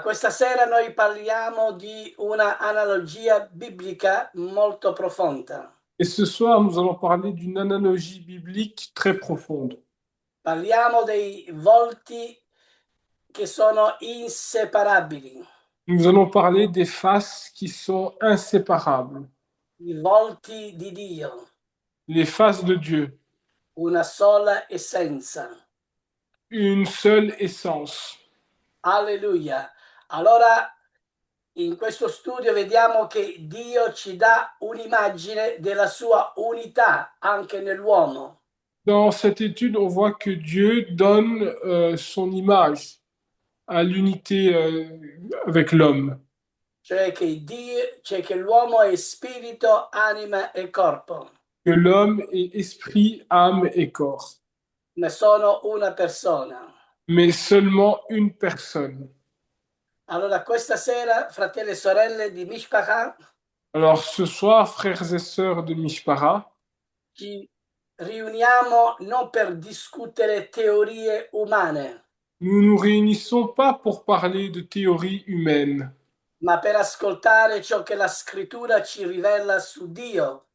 Questa sera noi parliamo di una analogia biblica molto profonda. Et ce soir, nous allons parler d'une analogie biblique très profonde. Parliamo dei volti che sono inseparabili, Nous allons parler des faces qui sont inséparables, i volti di Dio, les faces de Dieu, una sola essenza. une seule essence. Alleluia. Allora, in questo studio vediamo che Dio ci dà un'immagine della sua unità anche nell'uomo. Dans cette étude, on voit que Dieu donne son image à l'unité avec l'homme, Cioè che l'uomo è spirito, anima e corpo. que l'homme est esprit, âme et corps, Ne sono una persona. mais seulement une personne. Allora, questa sera, fratelli e sorelle di Mishpacha, Alors ce soir, frères et sœurs de Mishpara, ci riuniamo non per discutere teorie umane, nous nous réunissons pas pour parler de théories humaines, ma per ascoltare ciò che la scrittura ci rivela su Dio.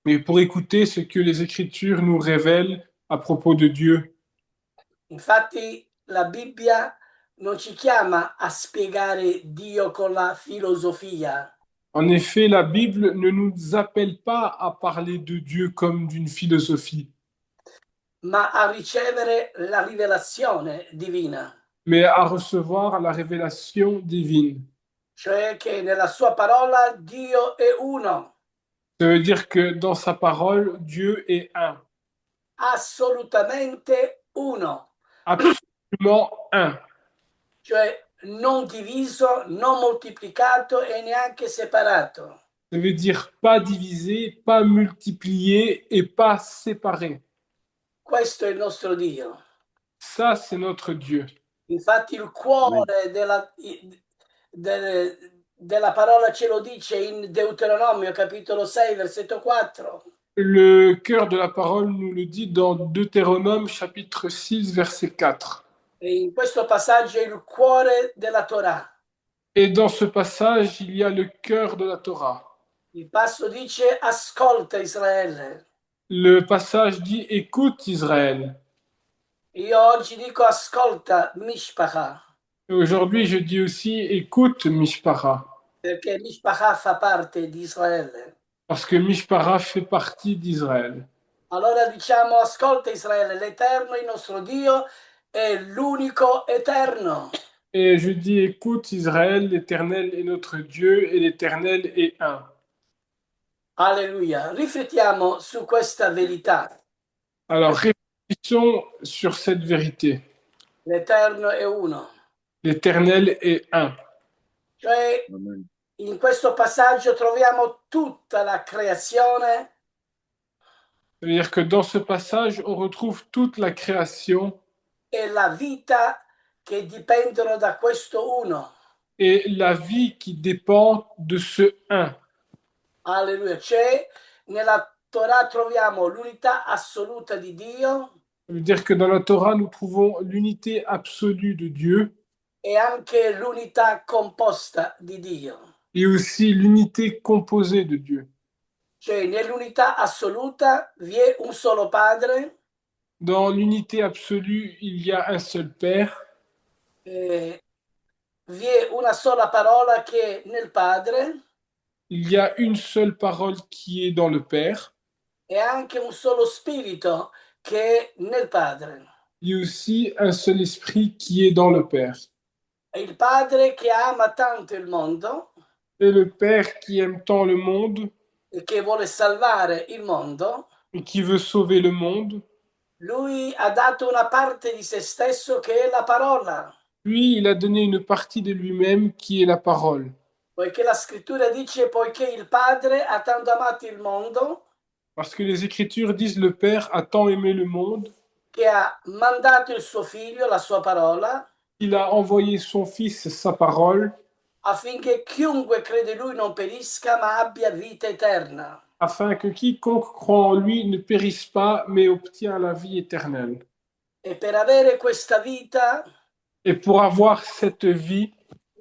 mais pour écouter ce que les Écritures nous révèlent à propos de Dieu. Infatti, la Bibbia non ci chiama a spiegare Dio con la filosofia, En effet, la Bible ne nous appelle pas à parler de Dieu comme d'une philosophie, ma a ricevere la rivelazione divina, mais à recevoir la révélation divine. cioè che nella sua parola Dio è uno, Ça veut dire que dans sa parole, Dieu est un, assolutamente uno, absolument un. cioè non diviso, non moltiplicato e neanche separato. Ça veut dire pas divisé, pas multiplié et pas séparé. Questo è il nostro Dio. Ça, c'est notre Dieu. Infatti il Amen. cuore della parola ce lo dice in Deuteronomio capitolo 6 versetto 4. Le cœur de la parole nous le dit dans Deutéronome chapitre 6 verset 4. E in questo passaggio è il cuore della Torah. Et dans ce passage, il y a le cœur de la Torah. Il passo dice ascolta Israele. Le passage dit écoute Israël. Io oggi dico ascolta Mishpacha, Et aujourd'hui, je dis aussi écoute Mishpara. perché Mishpacha fa parte di Israele. Parce que Mishpara fait partie d'Israël. Allora diciamo ascolta Israele, l'Eterno, il nostro Dio, è l'unico eterno. Et je dis écoute Israël, l'Éternel est notre Dieu et l'Éternel est un. Alleluia. Riflettiamo su questa verità. Alors réfléchissons sur cette vérité. L'Eterno è uno. L'Éternel est un. Cioè, Amen. in questo passaggio troviamo tutta la creazione C'est-à-dire que dans ce passage, on retrouve toute la création e la vita che dipendono da questo uno. et la vie qui dépend de ce un. Alleluia. Cioè, nella Torah troviamo l'unità assoluta di Dio Ça veut dire que dans la Torah, nous trouvons l'unité absolue de Dieu e anche l'unità composta di Dio. et aussi l'unité composée de Dieu. Cioè, nell'unità assoluta vi è un solo Padre, Dans l'unité absolue, il y a un seul Père, vi è una sola parola che è nel Padre il y a une seule parole qui est dans le Père, e anche un solo Spirito che è nel Padre. il y a aussi un seul Esprit qui est dans le Père. È il Padre che ama tanto il mondo Et le Père qui aime tant le monde e che vuole salvare il mondo, et qui veut sauver le monde, lui ha dato una parte di se stesso che è la parola, lui, il a donné une partie de lui-même qui est la parole. poiché la scrittura dice poiché il Padre ha tanto amato il mondo Parce que les Écritures disent le Père a tant aimé le monde che ha mandato il suo figlio, la sua parola, qu'il a envoyé son Fils, sa parole, affinché chiunque crede in lui non perisca ma abbia vita eterna. afin que quiconque croit en lui ne périsse pas, mais obtient la vie éternelle. E per avere questa vita Et pour avoir cette vie,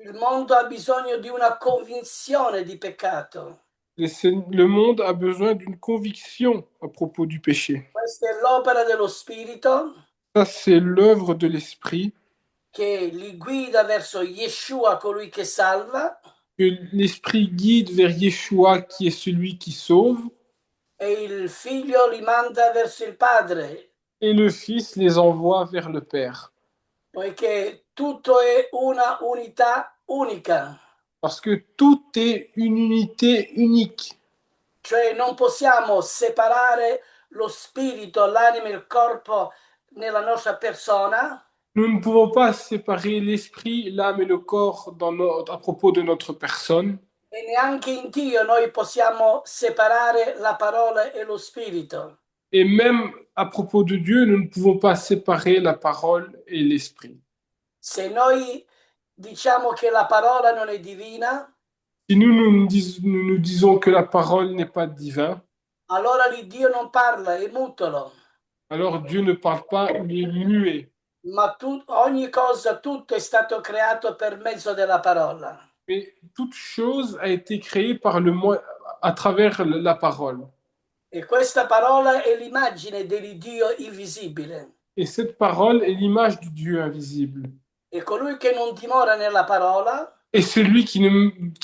Il mondo ha bisogno di una convinzione di peccato. Le monde a besoin d'une conviction à propos du péché. Questa è l'opera dello Spirito Ça, c'est l'œuvre de l'Esprit, che li guida verso Yeshua, colui che salva, que l'Esprit guide vers Yeshua, qui est celui qui sauve, e il Figlio li manda verso il Padre, et le Fils les envoie vers le Père. poiché tutto è una unità unica. Parce que tout est une unité unique. Cioè non possiamo separare lo spirito, l'anima e il corpo nella nostra persona Nous ne pouvons pas séparer l'esprit, l'âme et le corps à propos de notre personne. e neanche in Dio noi possiamo separare la parola e lo spirito. Et même à propos de Dieu, nous ne pouvons pas séparer la parole et l'esprit. Se noi diciamo che la parola non è divina, Si nous disons que la parole n'est pas divine, allora l'Iddio non parla, è mutolo. alors Dieu ne parle pas, il est muet. Ma ogni cosa, tutto è stato creato per mezzo della parola. Mais toute chose a été créée à travers la parole. E questa parola è l'immagine dell'Iddio invisibile. Et cette parole est l'image du Dieu invisible. E colui che non dimora nella parola Et celui qui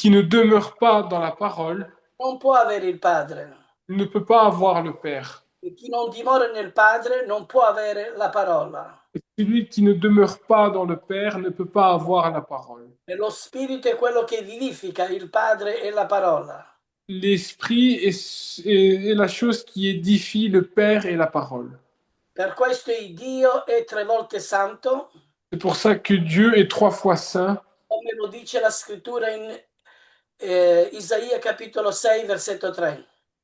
ne demeure pas dans la parole non può avere il Padre. ne peut pas avoir le Père. E chi non dimora nel Padre non può avere la parola. Et celui qui ne demeure pas dans le Père ne peut pas avoir la parole. E lo Spirito è quello che vivifica il Padre e la parola. L'Esprit est la chose qui édifie le Père et la parole. Per questo il Dio è 3 volte santo, C'est pour ça que Dieu est 3 fois saint, come lo dice la scrittura in Isaia capitolo 6, versetto 3,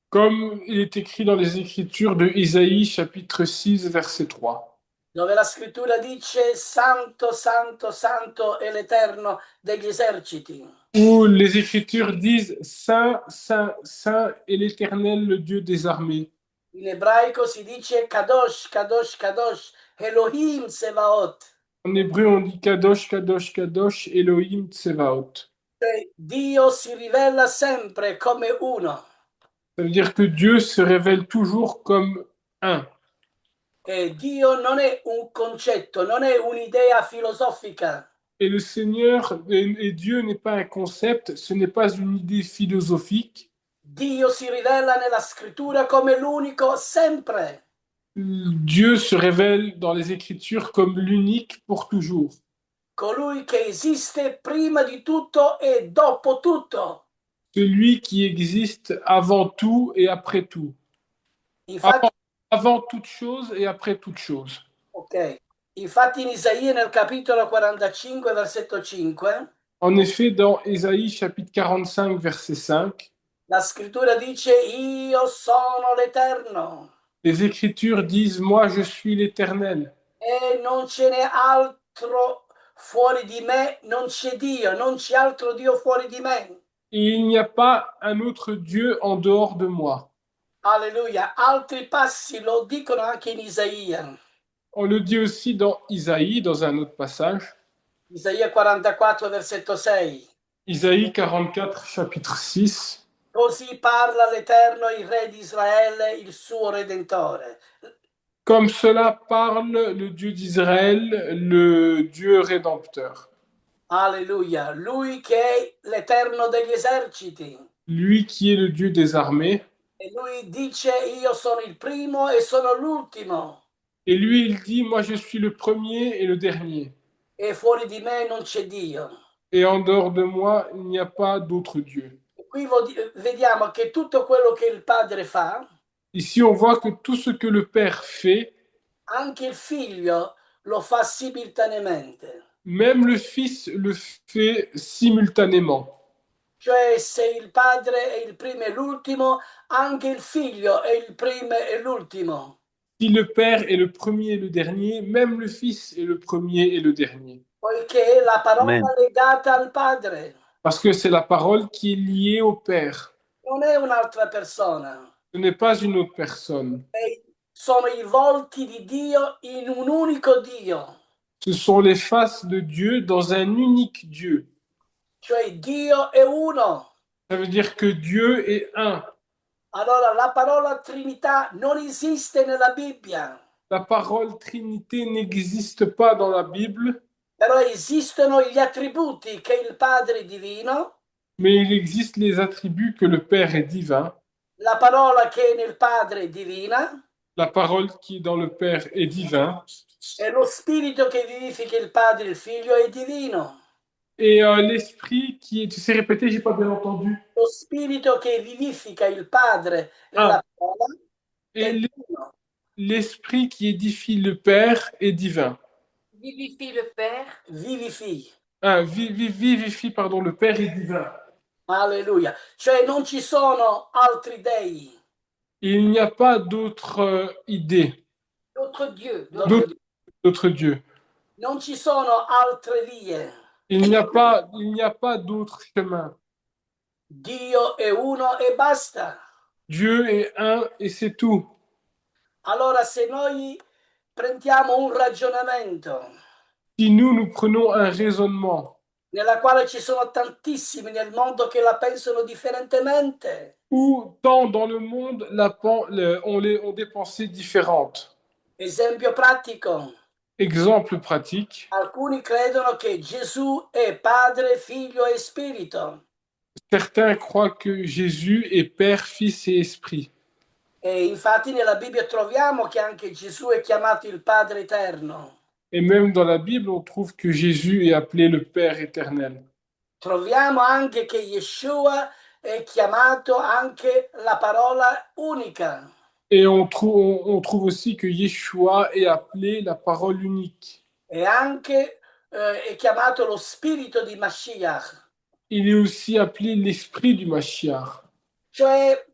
comme il est écrit dans les Écritures de Isaïe chapitre 6, verset 3, dove la scrittura dice Santo, Santo, Santo è l'Eterno degli eserciti. où les Écritures disent Saint, Saint, Saint est l'Éternel, le Dieu des armées. In ebraico si dice Kadosh, Kadosh, Kadosh, Elohim Sevaot. En hébreu, on dit Kadosh, Kadosh, Kadosh, Elohim Tsevaot. Cioè, Dio si rivela sempre come uno. Ça veut dire que Dieu se révèle toujours comme un. E Dio non è un concetto, non è un'idea filosofica. Et le Seigneur et Dieu n'est pas un concept, ce n'est pas une idée philosophique. Dio si rivela nella scrittura come l'unico sempre. Dieu se révèle dans les Écritures comme l'unique pour toujours. Colui che esiste prima di tutto e dopo tutto. Celui qui existe avant tout et après tout. Infatti, Avant toute chose et après toute chose. ok. Infatti in Isaia nel capitolo 45, versetto 5, En effet, dans Ésaïe chapitre 45, verset 5, la scrittura dice io sono l'Eterno les Écritures disent, Moi je suis l'Éternel. e non ce n'è altro fuori di me, non c'è Dio, non c'è altro Dio fuori di me. Et il n'y a pas un autre Dieu en dehors de moi. Alleluia. Altri passi lo dicono anche in Isaia. On le dit aussi dans Isaïe, dans un autre passage. Isaia 44, versetto 6. Isaïe 44, chapitre 6. Così parla l'Eterno, il Re di Israele, il suo Redentore. Comme cela parle le Dieu d'Israël, le Dieu rédempteur. Alleluia. Lui che è l'Eterno degli eserciti. Lui qui est le Dieu des armées. E lui dice io sono il primo e sono l'ultimo. Et lui, il dit, Moi je suis le premier et le dernier. E fuori di me non c'è Dio. Et en dehors de moi, il n'y a pas d'autre Dieu. Qui vediamo che tutto quello che il Padre fa, Ici, on voit que tout ce que le Père fait, anche il Figlio lo fa simultaneamente. même le Fils le fait simultanément. Cioè, se il Padre è il primo e l'ultimo, anche il Figlio è il primo e l'ultimo. Si le Père est le premier et le dernier, même le Fils est le premier et le dernier. Poiché la parola Amen. è legata al Padre, Parce que c'est la parole qui est liée au Père. non è un'altra persona. Ce n'est pas une autre personne. Sono i volti di Dio in un unico Dio. Ce sont les faces de Dieu dans un unique Dieu. cioè Dio è uno. Ça veut dire que Dieu est un. Allora la parola Trinità non esiste nella Bibbia, La parole Trinité n'existe pas dans la Bible, però esistono gli attributi che il Padre è divino, mais il existe les attributs que le Père est divin, la parola che è nel Padre è divina la parole qui est dans le Père est divin, e lo spirito che vivifica il Padre e il Figlio è divino. et l'esprit qui est... Tu sais répéter, j'ai pas bien entendu. Lo spirito che vivifica il Padre e Ah, la parola et è divino. l'esprit qui édifie le Père est divin. Vivifie le Père. Vivify. Ah, vivifie, pardon, le Père est divin. Alleluia. Cioè non ci sono altri dei, Il n'y a pas d'autre idée, D'autres dieux. d'autres d'autre dei. d'autre Dieu. Non ci sono altre vie. Il n'y a pas d'autre chemin. Dio è uno e basta. Dieu est un et c'est tout. Allora se noi prendiamo un ragionamento Si nous prenons un raisonnement nella quale ci sono tantissimi nel mondo che la pensano differentemente, où tant dans le monde on des pensées différentes. esempio pratico, Exemple pratique, alcuni credono che Gesù è Padre, Figlio e Spirito. certains croient que Jésus est Père, Fils et Esprit. E infatti nella Bibbia troviamo che anche Gesù è chiamato il Padre Eterno. Et même dans la Bible, on trouve que Jésus est appelé le Père éternel. Troviamo anche che Yeshua è chiamato anche la parola unica Et on trouve aussi que Yeshua est appelé la parole unique. e anche è chiamato lo spirito di Mashiach. Il est aussi appelé l'Esprit du Mashiach. Cioè,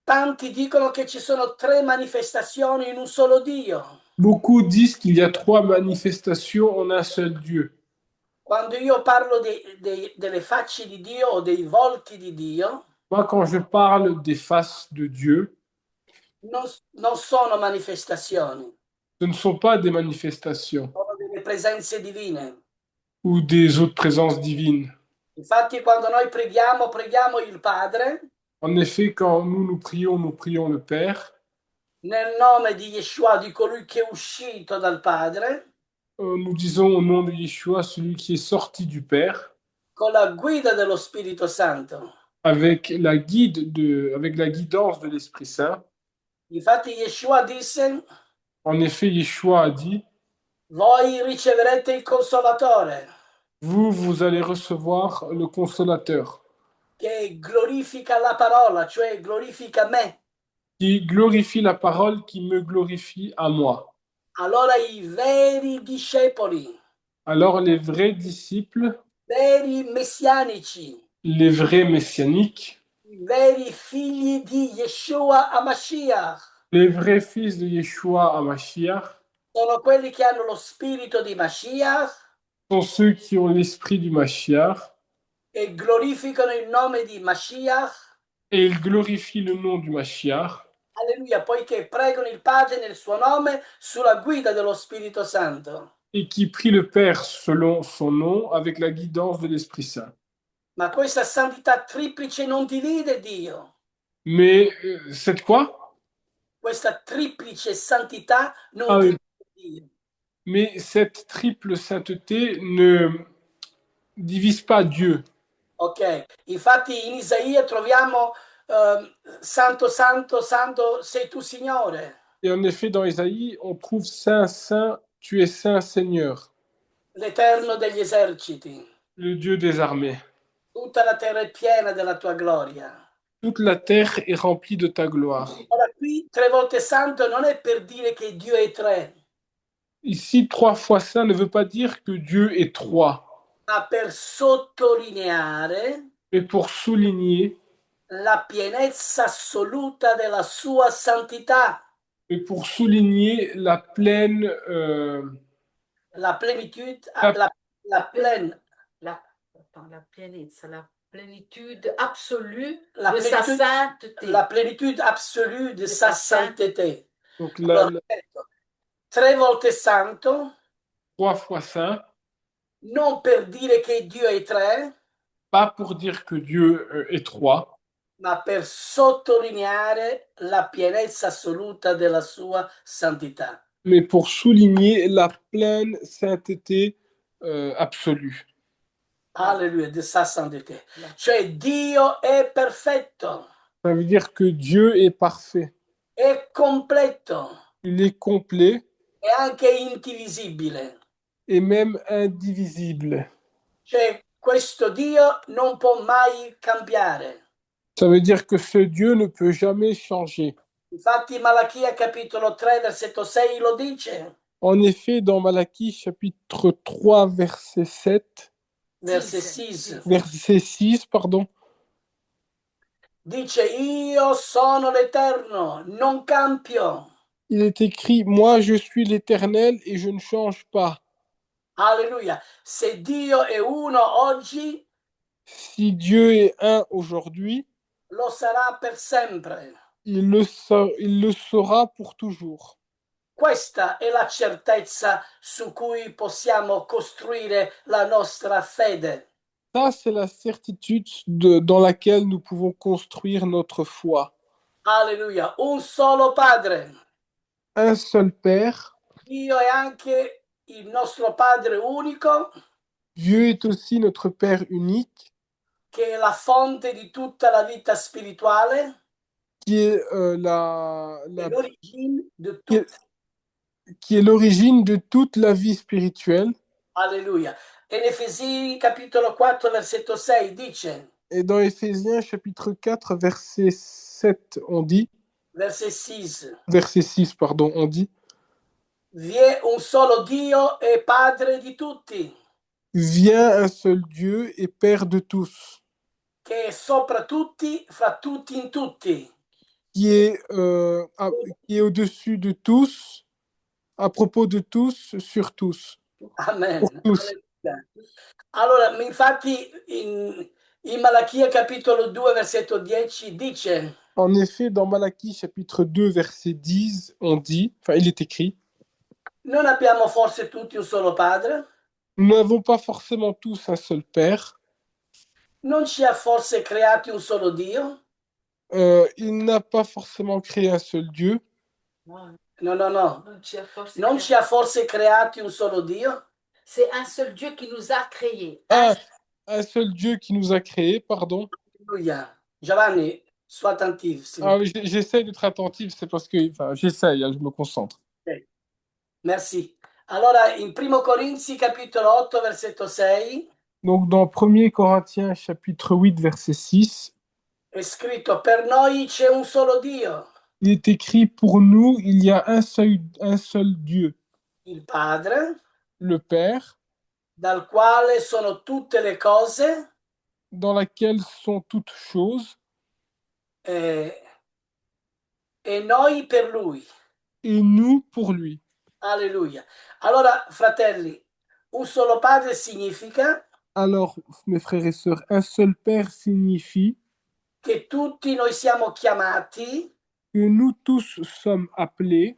tanti dicono che ci sono tre manifestazioni in un solo Dio. Beaucoup disent qu'il y a trois manifestations en un seul Dieu. Quando io parlo delle facce di Dio o dei volti di Dio, Moi, quand je parle des faces de Dieu, non sono manifestazioni, ce ne sont pas des manifestations sono delle presenze divine. ou des autres présences divines. Infatti, quando noi preghiamo, preghiamo il Padre En effet, quand nous prions le Père. nel nome di Yeshua, di colui che è uscito dal Padre, Nous disons au nom de Yeshua, celui qui est sorti du Père, con la guida dello Spirito Santo. avec la guidance de l'Esprit Saint. Infatti, Yeshua disse: En effet, Yeshua a dit, Voi riceverete il Consolatore, vous allez recevoir le Consolateur, che glorifica la parola, cioè glorifica me. qui glorifie la parole, qui me glorifie à moi. Allora i veri discepoli, Alors les vrais disciples, veri messianici, les vrais messianiques, i veri figli di Yeshua HaMashiach, les vrais fils de Yeshua à Mashiach, sono quelli che hanno lo spirito di Mashiach sont ceux qui ont l'esprit du Mashiach, e glorificano il nome di Mashiach. et ils glorifient le nom du Mashiach, Alleluia, poiché pregano il Padre nel suo nome sulla guida dello Spirito Santo. et qui prient le Père selon son nom avec la guidance de l'Esprit Saint. Ma questa santità triplice non divide Dio. Mais c'est quoi? Questa triplice santità non Ah oui. divide Dio. Mais cette triple sainteté ne divise pas Dieu. Ok, infatti in Isaia troviamo Santo, Santo, Santo sei tu Signore. Et en effet, dans Isaïe, on trouve Saint, Saint, tu es Saint Seigneur, L'Eterno degli eserciti. le Dieu des armées. Tutta la terra è piena della tua gloria. Toute la terre est remplie de ta gloire. Ora qui tre volte santo non è per dire che Dio è tre, Ici, trois fois saint ne veut pas dire que Dieu est trois, ma per sottolineare mais pour souligner, la pienezza assoluta della sua santità, mais pour souligner la pleine, la plenitude, la- la pleine, La pienezza, la plénitude absolue la de sa plenitude, sainteté. la plenitude absolue de sa sainteté. donc Allora, tre volte santo trois fois saint, non per dire che Dio è tre, pas pour dire que Dieu est trois, ma per sottolineare la pienezza assoluta della sua santità. mais pour souligner la pleine sainteté absolue. Alleluia, di sa santità. Cioè Dio è perfetto, Ça veut dire que Dieu est parfait, è completo il est complet e anche indivisibile. et même indivisible. Cioè questo Dio non può mai cambiare. Ça veut dire que ce Dieu ne peut jamais changer. Infatti Malachia capitolo 3 versetto 6 lo dice, En effet, dans Malachie chapitre 3, verset 7, verset Six. 6, verset 6, pardon, dice io sono l'Eterno, non cambio. il est écrit, moi je suis l'Éternel et je ne change pas. Alleluia. Se Dio è uno oggi, Si Dieu est un aujourd'hui, lo sarà per sempre. il le sera pour toujours. Questa è la certezza su cui possiamo costruire la nostra fede. Ça, c'est la certitude dans laquelle nous pouvons construire notre foi. Alleluia. Un solo Padre. Un seul Père, Dio è anche il nostro Padre unico, Dieu est aussi notre Père unique, che è la fonte di tutta la vita spirituale, qui est, è l'origine di qui est, tutto. qui est l'origine de toute la vie spirituelle. Alleluia. E in Efesini capitolo 4 versetto 6 dice, Et dans Éphésiens chapitre 4, verset 7, on dit, verset 6, verset 6, pardon, on dit, vi è un solo Dio e Padre di tutti, viens un seul Dieu et Père de tous, che è sopra tutti, fra tutti, in tutti. qui est, qui est au-dessus de tous, à propos de tous, sur tous, pour Amen. tous. Alleluia. Allora, infatti in Malachia capitolo 2 versetto 10 dice, En effet, dans Malachie chapitre 2, verset 10, on dit, enfin il est écrit, non abbiamo forse tutti un solo Padre? nous n'avons pas forcément tous un seul Père, Non ci ha forse creati un solo Dio? il n'a pas forcément créé un seul Dieu, No, No, no, no. non ci ha forse Non creato. ci ha forse creati un solo Dio? C'est un seul Dieu qui nous a créés. un seul Dieu qui nous a créés, pardon. Alleluia. Giovanni, sois attentif, s'il vous Ah, plaît. oui, j'essaie d'être attentif, c'est parce que, enfin, j'essaye, hein, je me concentre. Ok. Merci. Allora, in Primo Corinzi capitolo 8 versetto 6 Donc dans 1er Corinthiens chapitre 8, verset 6, è scritto, per noi c'è un solo Dio, il est écrit, pour nous, il y a un seul Dieu, il Padre, le Père, dal quale sono tutte le cose, dans laquelle sont toutes choses, eh, e noi per Lui. et nous pour lui. Alleluia. Allora, fratelli, un solo Padre significa Alors, mes frères et sœurs, un seul Père signifie che tutti noi siamo chiamati que nous tous sommes appelés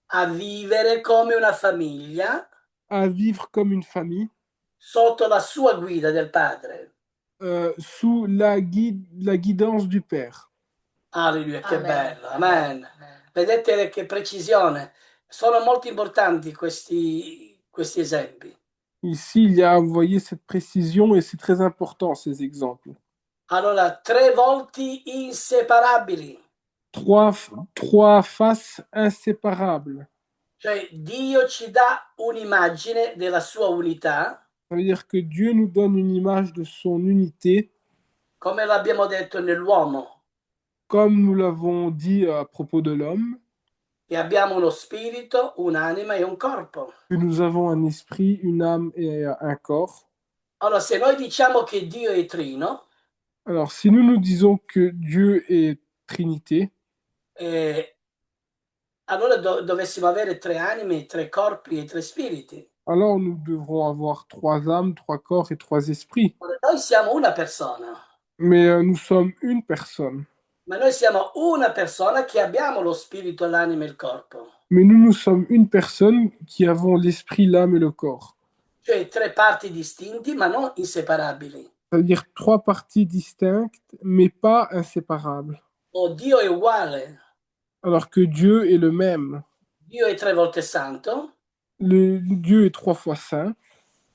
a vivere come una famiglia à vivre comme une famille, sotto la sua guida del Padre. sous la guidance du Père. Alleluia, che Amen. bello, amen. Vedete che precisione. Sono molto importanti questi esempi. Ici, il y a, vous voyez, cette précision et c'est très important, ces exemples. Allora, tre volti inseparabili. Trois faces inséparables. Cioè, Dio ci dà un'immagine della sua unità, Ça veut dire que Dieu nous donne une image de son unité, come l'abbiamo detto nell'uomo, comme nous l'avons dit à propos de l'homme, che abbiamo uno spirito, un'anima e un corpo. que nous avons un esprit, une âme et un corps. Allora, se noi diciamo che Dio è trino, Alors, si nous disons que Dieu est Trinité, eh, allora dovessimo avere tre anime, tre corpi e tre spiriti. alors nous devrons avoir trois âmes, trois corps et trois esprits. Noi siamo una persona, Mais nous sommes une personne. ma noi siamo una persona che abbiamo lo spirito, l'anima e il corpo. Mais nous sommes une personne qui avons l'esprit, l'âme et le corps. cioè tre parti distinti ma non inseparabili. Ça veut dire trois parties distinctes, mais pas inséparables. O Dio è uguale, Alors que Dieu est le même. Dio è tre volte santo, Dieu est trois fois saint,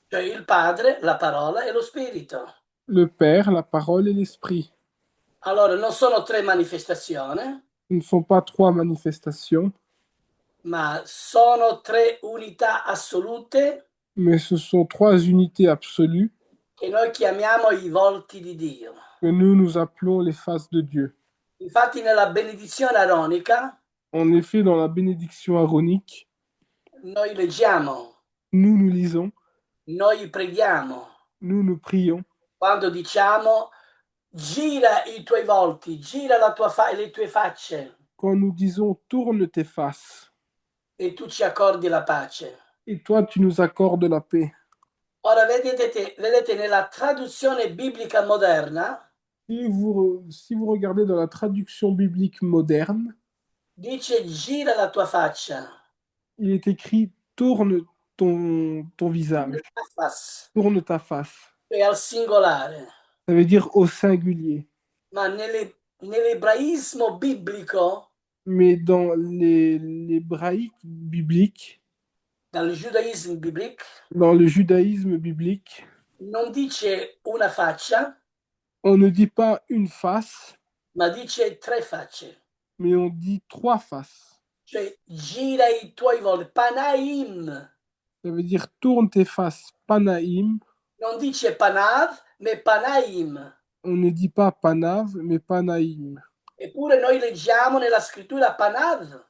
cioè il Padre, la parola e lo Spirito. le Père, la parole et l'Esprit. Allora non sono tre manifestazioni, Ce ne sont pas trois manifestations, ma sono tre unità assolute mais ce sont trois unités absolues che noi chiamiamo i volti di Dio. que nous appelons les faces de Dieu. Infatti nella benedizione aronica En effet, dans la bénédiction aronique, noi leggiamo, nous lisons, noi preghiamo, nous prions. quando diciamo gira i tuoi volti, gira le tue facce Quand nous disons tourne tes faces, e tu ci accordi la pace. et toi tu nous accordes la paix. Ora vedete nella traduzione biblica moderna Si vous regardez dans la traduction biblique moderne, dice gira la tua faccia, il est écrit tourne ton visage, la face, tourne ta face. è al singolare, Ça veut dire au singulier. ma nell'ebraismo biblico, Mais dans l'hébraïque biblique, dal giudaismo biblico, dans le judaïsme biblique, non dice una faccia, on ne dit pas une face, ma dice tre facce. mais on dit trois faces. Cioè gira i tuoi volti, panaim, Ça veut dire tourne tes faces, panaim. non dice panav, ma panaim. On ne dit pas panav, mais panaim. Eppure noi leggiamo nella scrittura panav,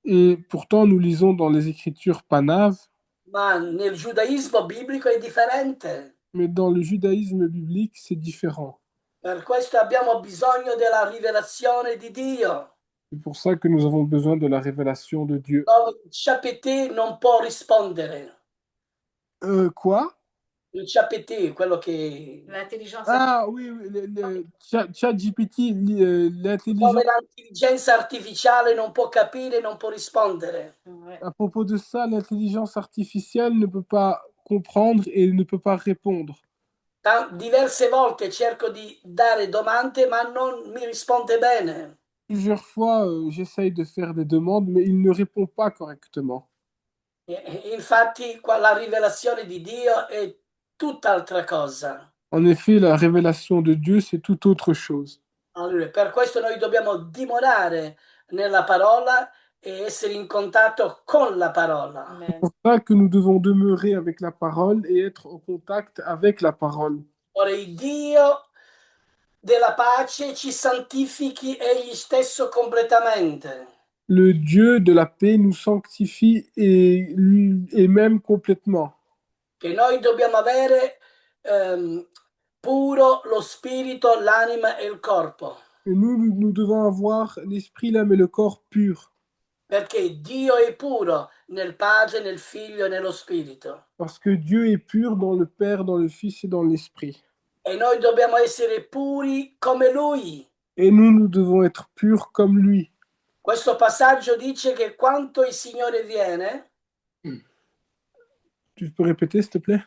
Et pourtant, nous lisons dans les Écritures panav, ma nel giudaismo biblico è differente. mais dans le judaïsme biblique, c'est différent. Per questo abbiamo bisogno della rivelazione di Dio. C'est pour ça que nous avons besoin de la révélation de Dieu. Dove il ChatGPT non può rispondere. Quoi? Il ChatGPT, quello che... L'intelligence Ah oui, oui, ChatGPT, l'intelligence. Dove l'intelligenza artificiale non può capire, non può rispondere. Ouais. À propos de ça, l'intelligence artificielle ne peut pas comprendre et ne peut pas répondre. Diverse volte cerco di dare domande, ma non mi risponde bene. Plusieurs fois, j'essaye de faire des demandes, mais il ne répond pas correctement. Infatti, la rivelazione di Dio è tutt'altra cosa. En effet, la révélation de Dieu, c'est tout autre chose. Allora, per questo noi dobbiamo dimorare nella parola e essere in contatto con la parola. Amen. C'est pour ça que nous devons demeurer avec la parole et être en contact avec la parole. Ora, il Dio della pace ci santifichi egli stesso completamente. Le Dieu de la paix nous sanctifie et même complètement. Che noi dobbiamo avere puro lo spirito, l'anima e il corpo. Et nous devons avoir l'esprit, l'âme et le corps purs. Perché Dio è puro nel Padre, nel Figlio e nello Spirito. Parce que Dieu est pur dans le Père, dans le Fils et dans l'Esprit. E noi dobbiamo essere puri come Lui. Et nous devons être purs comme lui. Questo passaggio dice che quando il Signore viene, Tu peux répéter, s'il te plaît?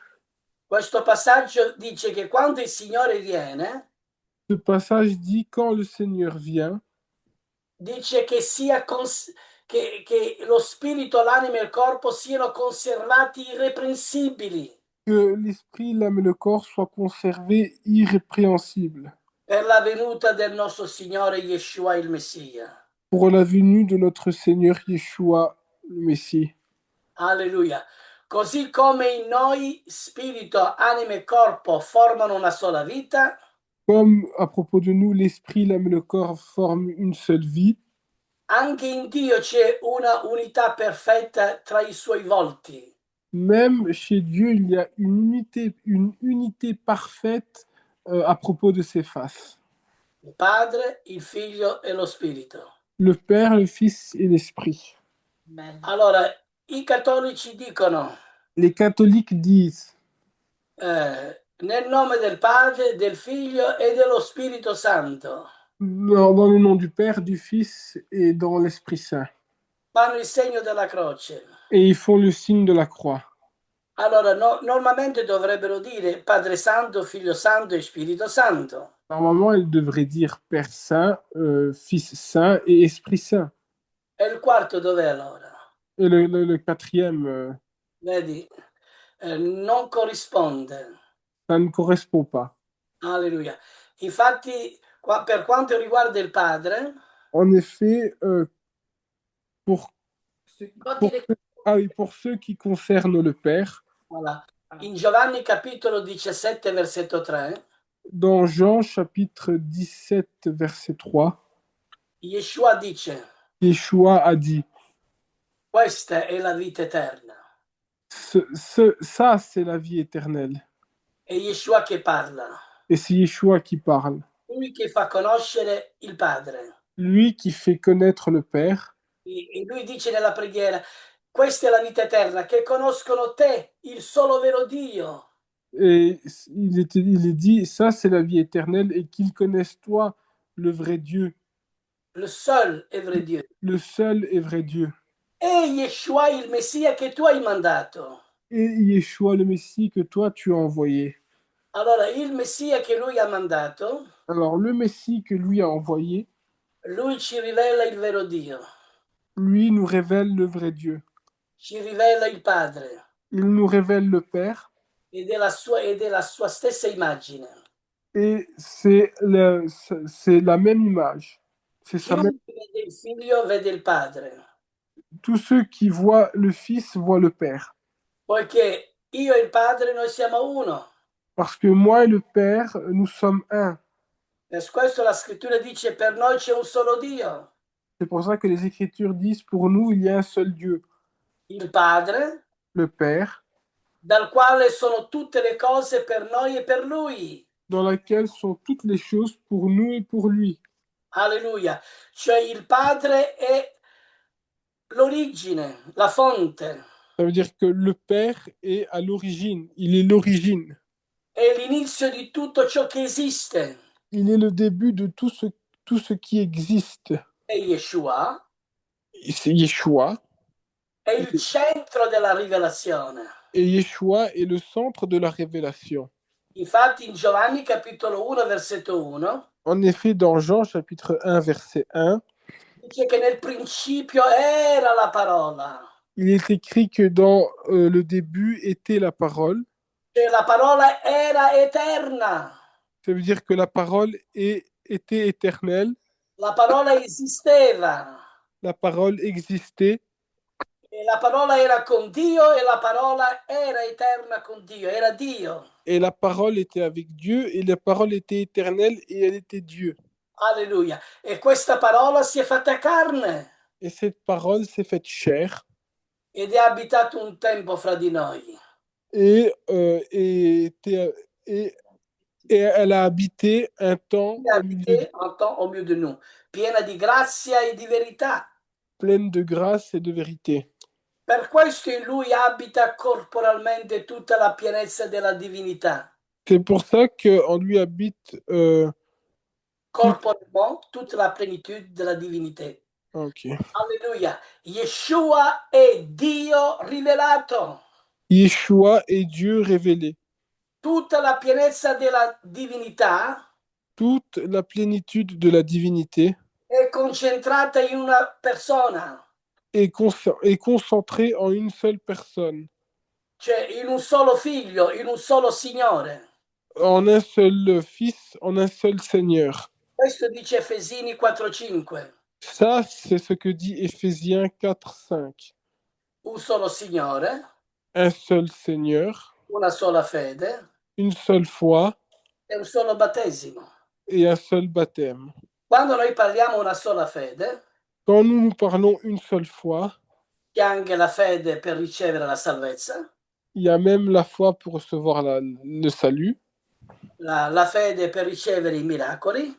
questo passaggio dice che quando il Signore viene, Ce passage dit quand le Seigneur vient, dice che che lo spirito, l'anima e il corpo siano conservati irreprensibili que l'esprit, l'âme et le corps soient conservés irrépréhensibles per la venuta del nostro Signore Yeshua il Messia. pour la venue de notre Seigneur Yeshua, le Messie. Alleluia. Così come in noi spirito, anima e corpo formano una sola vita, Comme à propos de nous, l'esprit, l'âme et le corps forment une seule vie, anche in Dio c'è una unità perfetta tra i suoi volti. même chez Dieu, il y a une unité parfaite à propos de ses faces. Il Padre, il Figlio e lo Spirito. Le Père, le Fils et l'Esprit. Amen. Allora, i cattolici dicono Les catholiques disent, nel nome del Padre, del Figlio e dello Spirito Santo. dans le nom du Père, du Fils et dans l'Esprit Saint. Fanno il segno della croce. Et ils font le signe de la croix. Allora, normalmente dovrebbero dire Padre Santo, Figlio Santo e Spirito Santo. Normalement, elle devrait dire Père Saint, Fils Saint et Esprit Saint. E il quarto dov'è allora? Et le quatrième, Vedi? Non corrisponde. ça ne correspond pas. Alleluia. Infatti, per quanto riguarda il Padre, En effet, pour, Quand pour, il est... ah oui, pour ceux qui concernent le Père, voilà, in Giovanni capitolo 17, versetto 3, dans Jean chapitre 17, verset 3, Yeshua dice, Yeshua a dit, questa è la vita eterna. ça, c'est la vie éternelle. È Yeshua che parla, Et c'est Yeshua qui parle. lui che fa conoscere il Padre. Lui qui fait connaître le Père. E lui dice nella preghiera, questa è la vita eterna, che conoscono te, il solo vero Dio. Et il est dit, ça, c'est la vie éternelle et qu'ils connaissent toi, le vrai Dieu, Le seul et vrai Dio. le seul et vrai Dieu. E Yeshua il Messia che tu hai mandato. Et Yeshua, le Messie, que toi, tu as envoyé. Allora, il Messia che lui ha mandato, Alors, le Messie que lui a envoyé, lui ci rivela il vero Dio, lui nous révèle le vrai Dieu. ci rivela il Padre Il nous révèle le Père ed è la sua stessa immagine. et c'est la même image. C'est sa même... Chiunque vede il figlio vede il Padre, Tous ceux qui voient le Fils voient le Père. poiché io e il Padre noi siamo uno. Parce que moi et le Père, nous sommes un. Per questo la scrittura dice per noi c'è un solo Dio, C'est pour ça que les Écritures disent, pour nous, il y a un seul Dieu, il Padre, le Père, dal quale sono tutte le cose per noi e per lui. dans laquelle sont toutes les choses pour nous et pour lui. Alleluia. Cioè il Padre è l'origine, la fonte, Ça veut dire que le Père est à l'origine, il est l'origine. è l'inizio di tutto ciò che esiste. Il est le début de tout ce qui existe. E Yeshua C'est Yeshua. è il centro della rivelazione. Et Yeshua est le centre de la révélation. Infatti in Giovanni capitolo 1 versetto 1 En effet, dans Jean chapitre 1, verset 1, dice che nel principio era la parola. il est écrit que dans le début était la parole. Cioè la parola era eterna. Ça veut dire que la parole était éternelle, La parola esisteva. la parole existait, E la parola era con Dio e la parola era eterna con Dio, era Dio. et la parole était avec Dieu, et la parole était éternelle, et elle était Dieu. Alleluia. E questa parola si è fatta carne Et cette parole s'est faite chair, ed è abitato un tempo fra di noi. et, et, et elle a habité un temps È abité un temps au milieu de nous, piena di grazia e di verità. pleine de grâce et de vérité. Per questo in lui abita corporalmente tutta la pienezza della divinità. C'est pour ça qu'en lui habite... Corporellement, toute la plénitude della divinità. Ok. Alleluia. Yeshua è Dio rivelato. Yeshua est Dieu révélé. Tutta la pienezza della divinità Toute la plénitude de la divinité è concentrata in una persona, est concentrée en une seule personne, cioè in un solo figlio, in un solo Signore. en un seul Fils, en un seul Seigneur. Questo dice Efesini 4:5. Ça, c'est ce que dit Éphésiens 4, 5. Un solo Signore, Un seul Seigneur, una sola fede une seule foi e un solo battesimo. et un seul baptême. Quando noi parliamo una sola fede, Quand nous parlons une seule foi, c'è anche la fede per ricevere la salvezza, il y a même la foi pour recevoir le salut. la fede per ricevere i miracoli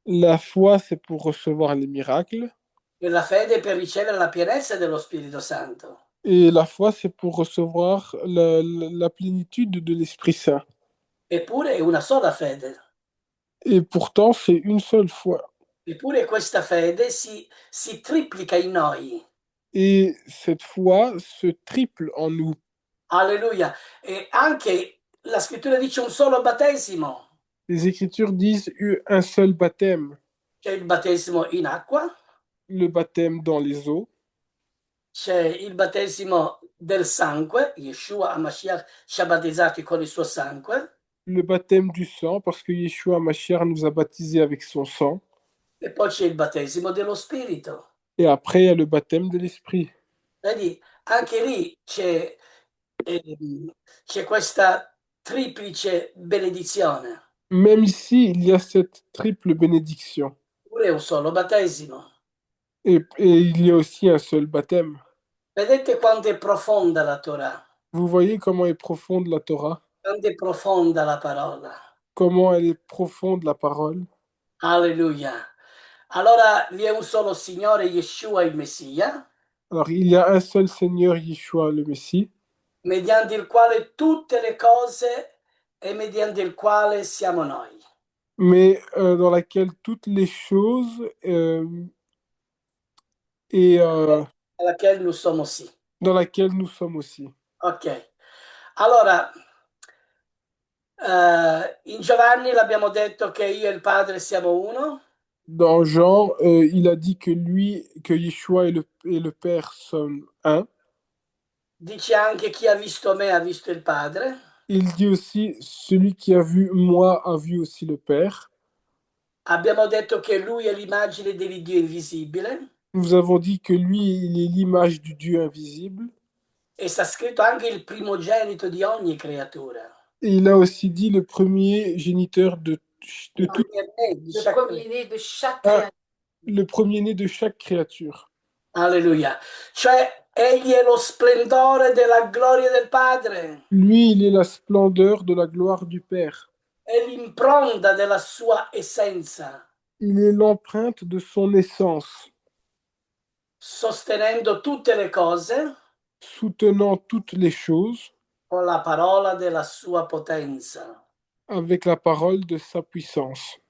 La foi, c'est pour recevoir les miracles. e la fede per ricevere la pienezza dello Spirito Santo. Et la foi, c'est pour recevoir la plénitude de l'Esprit Saint. Eppure è una sola fede. Et pourtant, c'est une seule foi. Eppure questa fede si triplica in noi. Et cette foi se triple en nous. Alleluia. E anche la scrittura dice un solo battesimo. Les Écritures disent un seul baptême, C'è il battesimo in acqua, le baptême dans les eaux, c'è il battesimo del sangue, Yeshua HaMashiach ci ha battezzati con il suo sangue, le baptême du sang, parce que Yeshua Mashiach nous a baptisés avec son sang, e poi c'è il battesimo dello Spirito. et après il y a le baptême de l'Esprit. Vedi, anche lì c'è questa triplice benedizione, Même ici, il y a cette triple bénédiction. pure un solo battesimo. Et il y a aussi un seul baptême. Vedete quanto è profonda la Torah, Vous voyez comment est profonde la Torah, quanto è profonda la parola. comment elle est profonde la parole. Alleluia. Allora vi è un solo Signore, Yeshua il Messia, Alors, il y a un seul Seigneur, Yeshua le Messie, mediante il quale tutte le cose e mediante il quale siamo noi. mais dans laquelle toutes les choses et À laquelle nous sommes aussi. dans laquelle nous sommes aussi. Ok. Allora, in Giovanni l'abbiamo detto che io e il Padre siamo uno. Dans Jean, il a dit que lui, que Yeshua et le Père sont un. Dice anche chi ha visto me ha visto il Padre. Il dit aussi, celui qui a vu moi a vu aussi le Père. Abbiamo detto che lui è l'immagine dell'Iddio invisibile. Nous avons dit que lui, il est l'image du Dieu invisible. E sta scritto anche il primogenito di ogni creatura. Et il a aussi dit le premier géniteur de tout, Le premier-né de chaque Ah. créature. le premier-né de chaque créature. Alleluia. Cioè, egli è lo splendore della gloria del Padre, Lui, il est la splendeur de la gloire du Père. è l'impronta della sua essenza, Il est l'empreinte de son essence, sostenendo tutte le cose soutenant toutes les choses con la parola della sua potenza. avec la parole de sa puissance.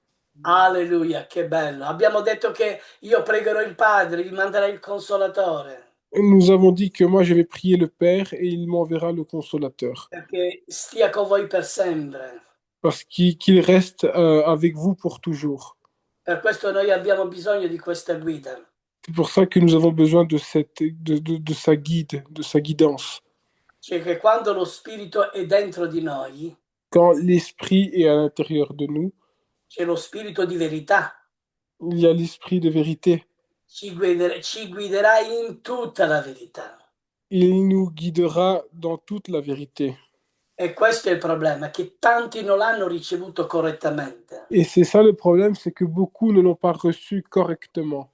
Alleluia, che bello. Abbiamo detto che io pregherò il Padre, vi manderà il Consolatore, Et nous avons dit que moi, je vais prier le Père et il m'enverra le consolateur, perché stia con voi per sempre. parce qu'il reste avec vous pour toujours. Per questo noi abbiamo bisogno di questa guida. C'est pour ça que nous avons besoin de sa guide, de sa guidance. Cioè che quando lo Spirito è dentro di noi, Quand l'Esprit est à l'intérieur de nous, c'è lo Spirito di verità, il y a l'Esprit de vérité. ci guiderà in tutta la verità. Il nous guidera dans toute la vérité. E questo è il problema, che tanti non l'hanno ricevuto correttamente, Et c'est ça le problème, c'est que beaucoup ne l'ont pas reçu correctement.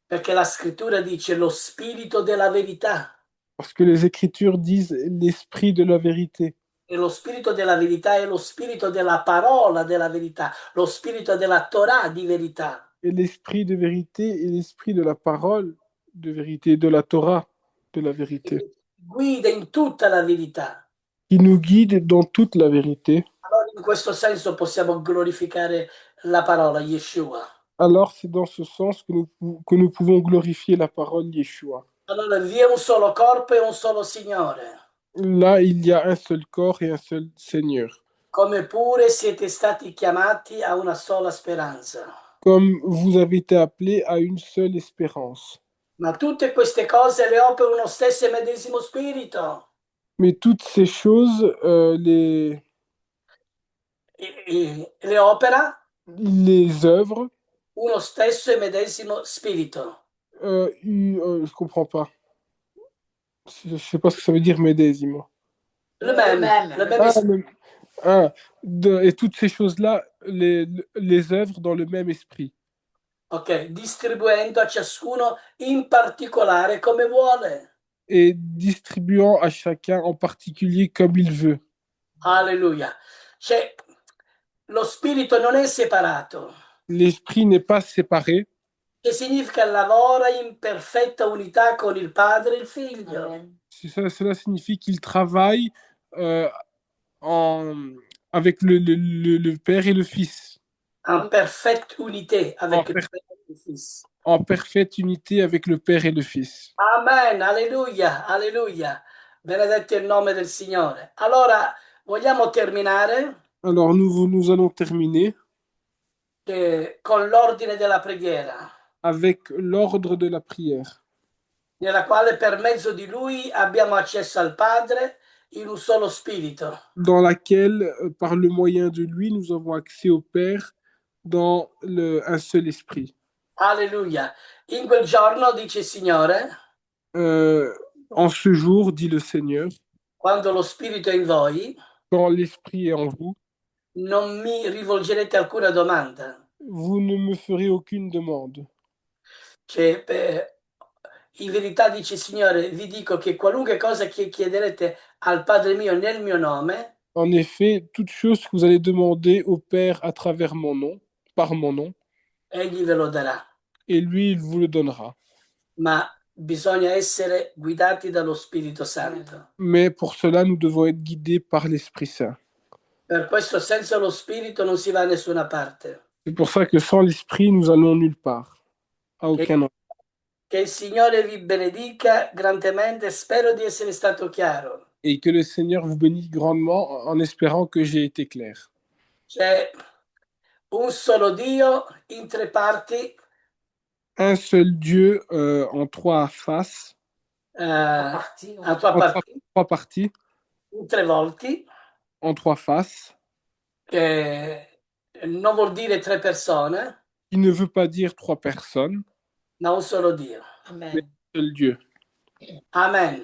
perché la scrittura dice lo Spirito della verità, Parce que les Écritures disent l'Esprit de la vérité. e lo Spirito della verità è lo Spirito della parola della verità, lo Spirito della Torah di verità. Et l'Esprit de vérité et l'Esprit de la parole de vérité, de la Torah de la vérité, Che guida in tutta la verità. qui nous guide dans toute la vérité. Allora in questo senso possiamo glorificare la parola Yeshua. Alors c'est dans ce sens que nous pouvons glorifier la parole Yeshua. Allora vi è un solo corpo e un solo Signore, Là, il y a un seul corps et un seul Seigneur. come pure siete stati chiamati a una sola speranza. Comme vous avez été appelés à une seule espérance. Ma tutte queste cose le opera uno stesso e medesimo Spirito. Mais toutes ces choses, Le opera les œuvres, uno stesso e medesimo Spirito. je comprends pas. Je sais pas ce que ça veut dire médésimo. Le même, même. le même Ah, esprit. et toutes ces choses-là, les œuvres dans le même esprit. Ok, distribuendo a ciascuno in particolare come vuole. Et distribuant à chacun en particulier comme il veut. Alleluia. Cioè, lo spirito non è separato, L'esprit n'est pas séparé, che significa lavora in perfetta unità con il Padre e il Figlio, Amen. cela signifie qu'il travaille euh, en, avec le Père et le Fils, en perfetta unité avec En il Père et il Fils. en parfaite unité avec le Père et le Fils. Amen, alleluia, alleluia. Benedetto il nome del Signore. Allora, vogliamo terminare Alors nous allons terminer con l'ordine della preghiera, avec l'ordre de la prière, nella quale per mezzo di lui abbiamo accesso al Padre in un solo spirito. dans laquelle, par le moyen de lui, nous avons accès au Père dans un seul esprit. Alleluia. In quel giorno, dice il Signore, En ce jour, dit le Seigneur, quando lo Spirito è in voi, quand l'Esprit est en vous, non mi rivolgerete alcuna domanda. vous ne me ferez aucune demande. Cioè, in verità, dice il Signore, vi dico che qualunque cosa che chiederete al Padre mio nel mio nome, En effet, toute chose que vous allez demander au Père à travers mon nom, par mon nom, egli ve lo darà. et lui, il vous le donnera. Ma bisogna essere guidati dallo Spirito Santo. Mais pour cela, nous devons être guidés par l'Esprit Saint. Per questo senza lo Spirito non si va da nessuna parte. C'est pour ça que sans l'Esprit, nous allons nulle part, à aucun endroit. Che il Signore vi benedica grandemente, spero di essere stato chiaro. Et que le Seigneur vous bénisse grandement en espérant que j'ai été clair. C'è un solo Dio in tre parti, Un seul Dieu en trois faces, partie, a trois en parti, trois parties, in tre volti, en trois faces, che non vuol dire tre persone, qui ne veut pas dire trois personnes, ma un solo Dio. mais Amen. un seul Dieu. Amen.